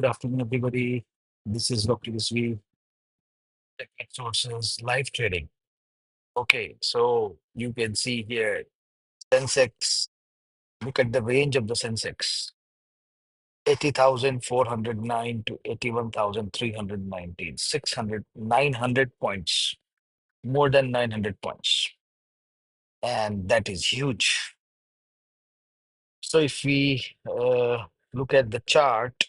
Good afternoon, everybody. This is Dr. Isvi, Mech Sources live trading. Okay, so you can see here Sensex. Look at the range of the Sensex 80,409 to 81,319, 600, 900 points, more than 900 points. And that is huge. So if we look at the chart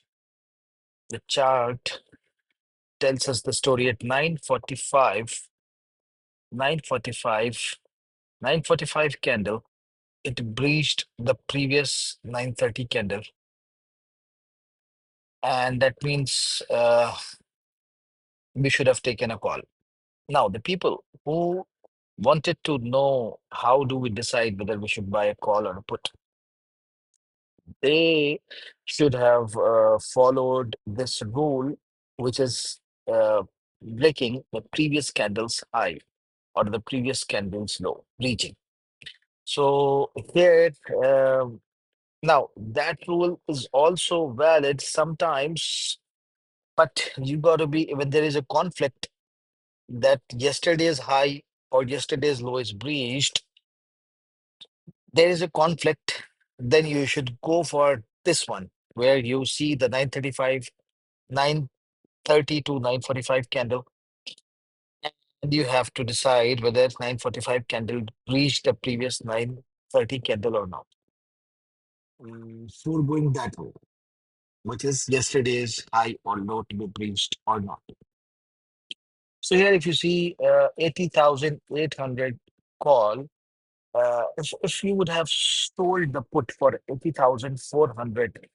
tells us the story at 9:45, 9:45 candle. It breached the previous 9:30 candle, and that means we should have taken a call. Now, the people who wanted to know how do we decide whether we should buy a call or a put, they should have followed this rule, which is uh, breaking the previous candle's high or the previous candle's low, breaching. So here, now that rule is also valid sometimes, but you got to be when there is a conflict that yesterday's high or yesterday's low is breached, there is a conflict, then you should go for this one where you see the 9:35, 9:30 to 9:45 candle, and you have to decide whether 9:45 candle breached the previous 9:30 candle or not. Foregoing that rule, which is yesterday's high or low to be breached or not. So here, if you see 80,800 call, if you would have sold the put for 80,400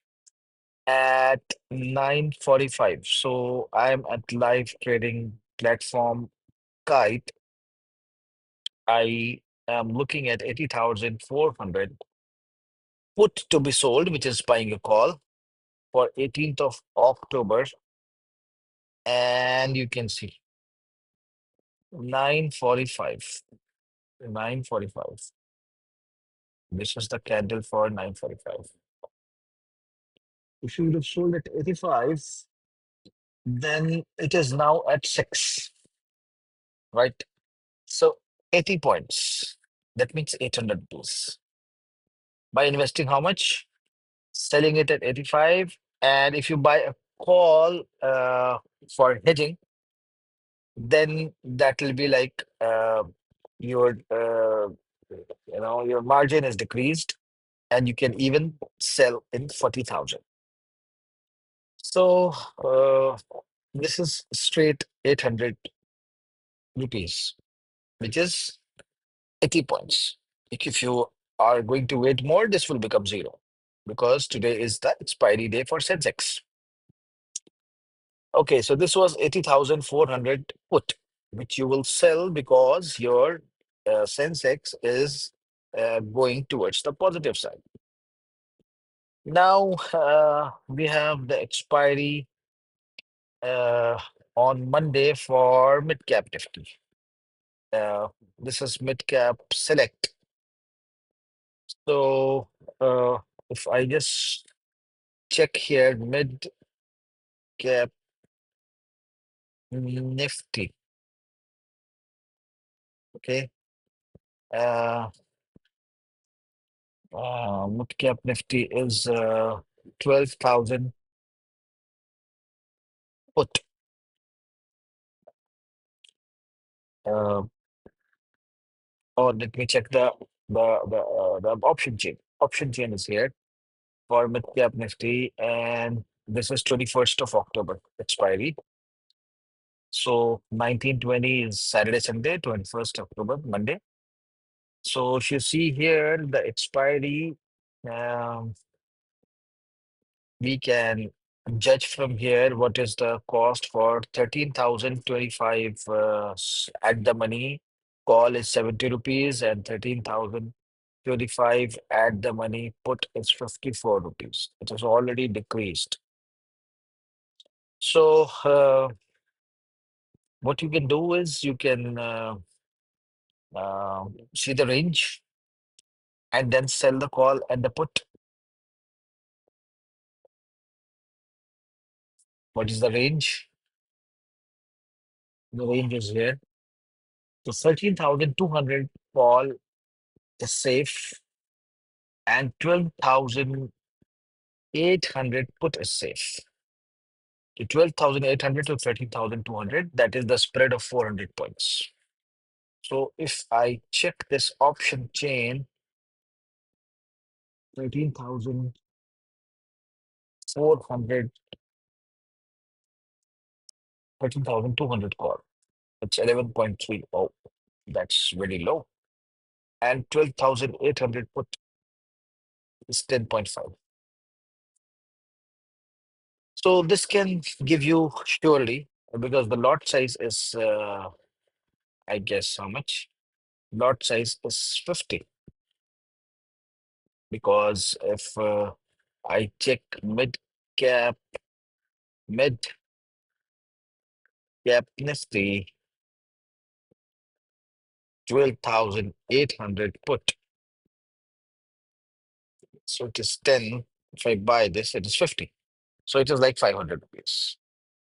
at 9:45, so I'm at live trading platform Kite. I am looking at 80,400 put to be sold, which is buying a call for 18th of October, and you can see 9:45. 9:45. This is the candle for 9:45. If you would have sold at 85, then it is now at 6, right? So 80 points. That means 800 rupees. By investing how much? Selling it at 85. And if you buy a call for hedging, then that will be like your your margin is decreased and you can even sell in 40,000. So this is straight 800 rupees, which is 80 points. If you are going to wait more, this will become zero because today is the expiry day for Sensex. Okay, so this was 80,400 put, which you will sell because your Sensex is going towards the positive side. Now we have the expiry uh, on Monday for mid cap Nifty. Uh, this is mid cap select. So if I just check here, mid cap Nifty, okay. Uh, mid cap Nifty is 12,000 put. Uh, or let me check the option chain. Option chain is here for mid cap Nifty, and this is 21st of October expiry. So 1920 is Saturday, Sunday, 21st October, Monday. So if you see here the expiry, um, we can judge from here what is the cost for 13,025 at the money. Call is 70 rupees and 13,025 at the money put is 54 rupees. It has already decreased. So what you can do is you can see the range and then sell the call and the put. What is the range? The range is here. So 13,200 call is safe and 12,800 put is safe. To 12,800 to 13,200, that is the spread of 400 points. So if I check this option chain, 13,400, 13,200 call. It's 11.3. Oh, that's very low. And 12,800 put is 10.5. So this can give you surely, because the lot size is, I guess, how much? Lot size is 50. Because if I check cap, mid cap Nifty, 12,800 put. So it is 10. If I buy this, it is 50. So it is like 500 rupees.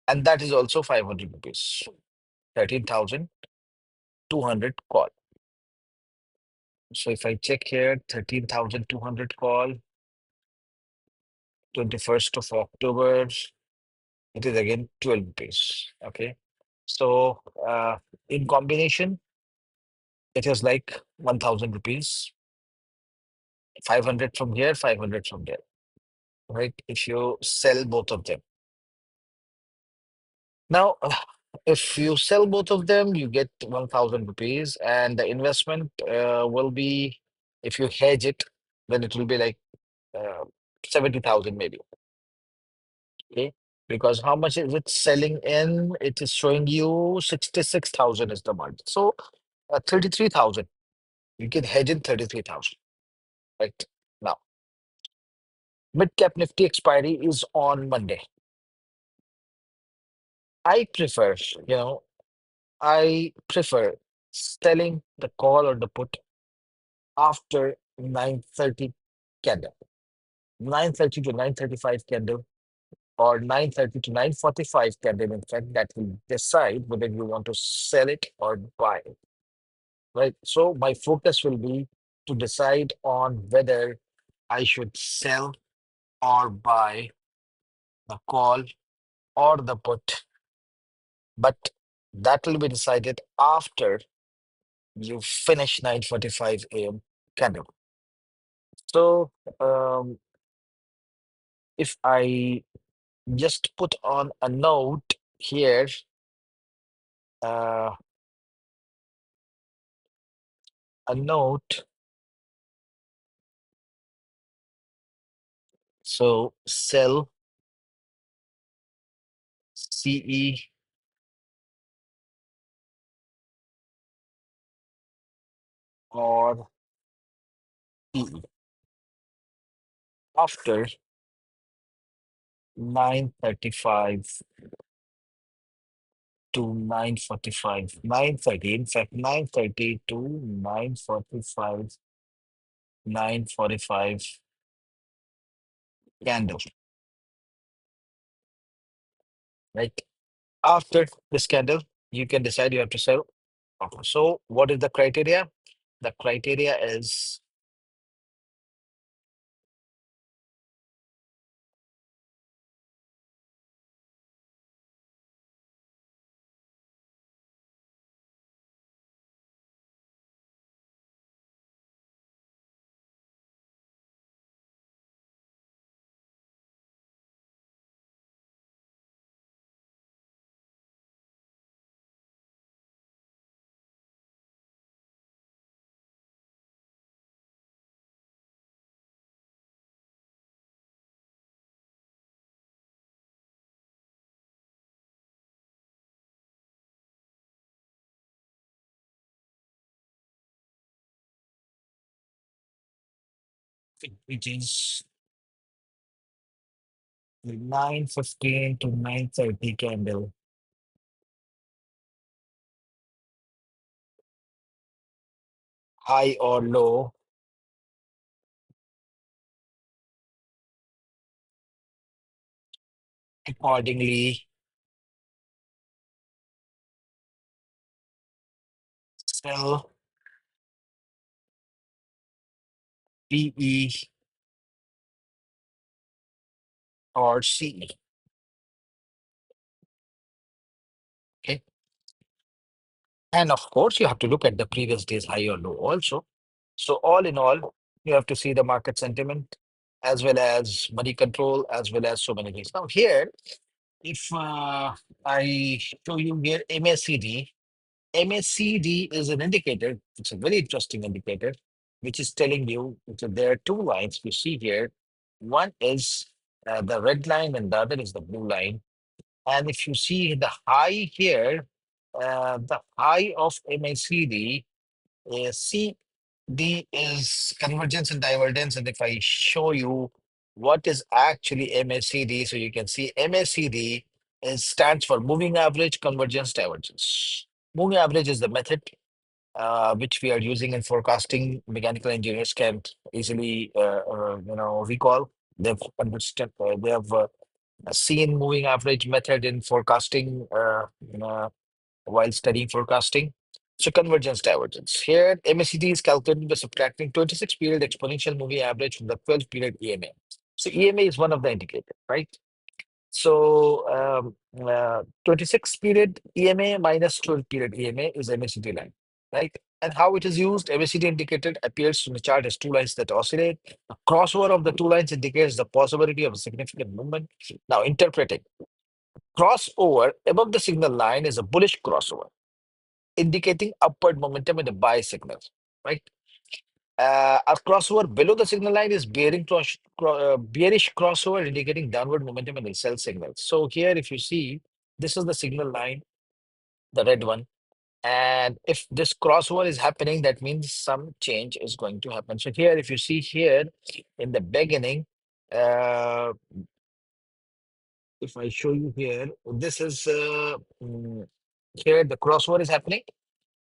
And that is also 500 rupees. 13,200 call. So if I check here, 13,200 call, 21st of October, it is again 12 rupees. Okay. So in combination, it is like 1,000 rupees, 500 from here, 500 from there, right? If you sell both of them. Now, if you sell both of them, you get 1,000 rupees, and the investment will be, if you hedge it, then it will be like uh, 70,000 maybe. Okay. Because how much is it selling in? It is showing you 66,000 is the margin. So 33,000. You can hedge in 33,000. Right now, mid cap Nifty expiry is on Monday. I prefer, I prefer selling the call or the put after 9:30 candle, 9:30 to 9:35 candle, or 9:30 to 9:45 candle. In fact, that will decide whether you want to sell it or buy it. Right. So my focus will be to decide on whether I should sell or buy the call or the put, but that will be decided after you finish 9:45 a.m. candle. So if I just put on a note here, uh, a note, so sell CE or PE after 9:35 to 9:45, 9:30, in fact, 9:30 to 9:45, 9:45 candle, right? After this candle, you can decide you have to sell. Okay. So what is the criteria? The criteria is which is 9:15 to 9:30 candle, high or low, Accordingly, sell PE or CE. Okay. And of course, you have to look at the previous day's high or low also. So, all in all, you have to see the market sentiment as well as money control, as well as so many things. Now, here, if I show you here MACD, MACD is an indicator. It's a very interesting indicator, which is telling you that there are two lines we see here. One is the red line, and the other is the blue line. And if you see the high here, the high of MACD is CD is convergence and divergence. And if I show you what is actually MACD, so you can see MACD is stands for moving average, convergence, divergence. Moving average is the method which we are using in forecasting. Mechanical engineers can easily, recall. They've understand. They have seen moving average method in forecasting while studying forecasting. So convergence divergence. Here, MACD is calculated by subtracting 26 period exponential moving average from the 12 period EMA. So EMA is one of the indicators, right? So 26 period EMA minus 12 period EMA is MACD line, right? And how it is used, MACD indicator appears in the chart as two lines that oscillate. A crossover of the two lines indicates the possibility of a significant movement. Now, interpreting crossover above the signal line is a bullish crossover, indicating upward momentum in the buy signal, right? A crossover below the signal line is bearish crossover, indicating downward momentum in the sell signal. So here, if you see, this is the signal line, the red one. And if this crossover is happening, that means some change is going to happen. So here, if you see here in the beginning, uh, if I show you here, this is here the crossover is happening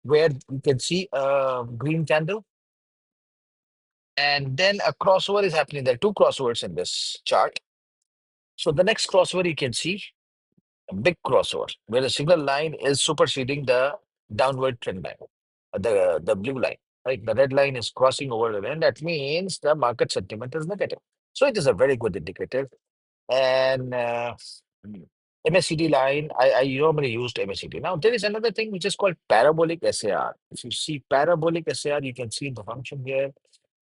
where you can see a green candle, and then a crossover is happening. There are two crossovers in this chart. So the next crossover you can see a big crossover where the signal line is superseding the downward trend line, the blue line, right? The red line is crossing over the line. That means the market sentiment is negative. So it is a very good indicator. And MACD line, I normally used MACD. Now there is another thing which is called parabolic SAR. If you see parabolic SAR, you can see the function here.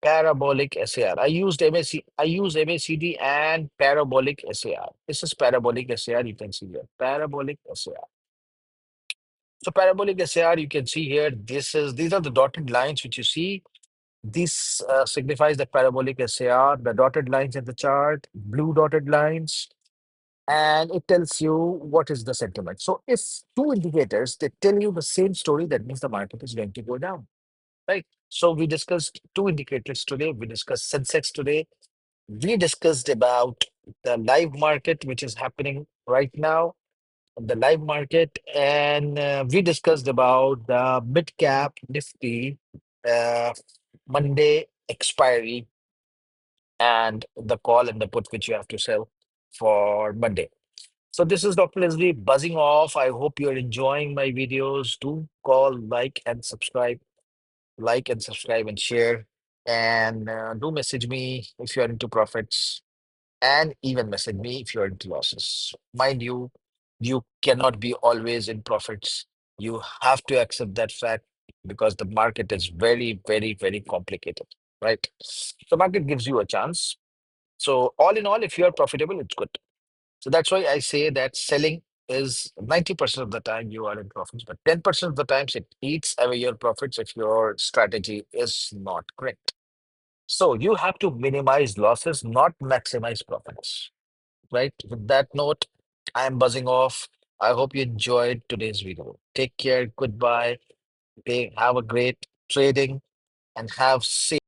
Parabolic SAR. I use MACD and parabolic SAR. This is parabolic SAR. You can see here. Parabolic SAR. So parabolic SAR, you can see here. These are the dotted lines which you see. This signifies the parabolic SAR. The dotted lines in the chart, blue dotted lines, and it tells you what is the sentiment. So if two indicators they tell you the same story, that means the market is going to go down, right? So we discussed two indicators today. We discussed Sensex today. We discussed about the live market, which is happening right now, the live market, and we discussed about the mid cap Nifty uh, Monday expiry and the call and the put which you have to sell for Monday. So this is Dr. Leslie buzzing off. I hope you're enjoying my videos. Do call, like and subscribe and share. And do message me if you're into profits, and even message me if you're into losses. Mind you, you cannot be always in profits. You have to accept that fact because the market is very, very, very complicated, right? The market gives you a chance. So all in all, if you are profitable, it's good. So that's why I say that selling is 90% of the time you are in profits, but 10% of the times it eats away your profits if your strategy is not correct. So you have to minimize losses, not maximize profits, right? With that note, I am buzzing off. I hope you enjoyed today's video. Take care. Goodbye. Okay, have a great trading and have safe.